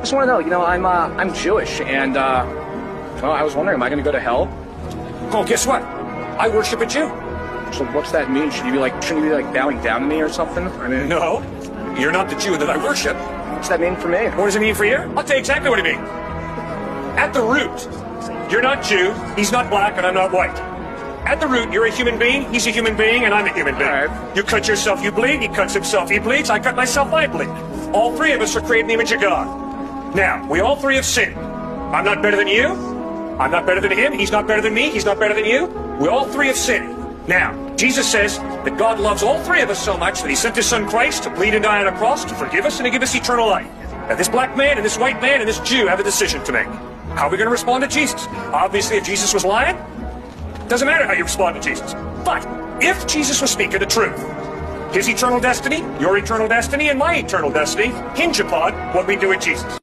Just want to know, I'm Jewish, and well, I was wondering, am I going to go to hell? Oh, guess what? I worship a Jew. So what's that mean? Shouldn't you be like bowing down to me or something? I mean, No, you're not the Jew that I worship. what's that mean for me? What does it mean for you? I'll tell you exactly what it means. At the root, you're not Jew, he's not black, and I'm not white. At the root, you're a human being, he's a human being, and I'm a human being. All right. You cut yourself, you bleed, he cuts himself, he bleeds, I cut myself, I bleed. All three of us are created in the image of God. Now, we all three have sinned. I'm not better than you, I'm not better than him, he's not better than me, he's not better than you. We all three have sinned. Now, Jesus says that God loves all three of us so much that he sent his son Christ to bleed and die on a cross to forgive us and to give us eternal life. Now, this black man and this white man and this Jew have a decision to make. How are we going to respond to Jesus? Obviously, if Jesus was lying, doesn't matter how you respond to Jesus. But if Jesus was speaking the truth, his eternal destiny, your eternal destiny, and my eternal destiny hinge upon what we do with Jesus.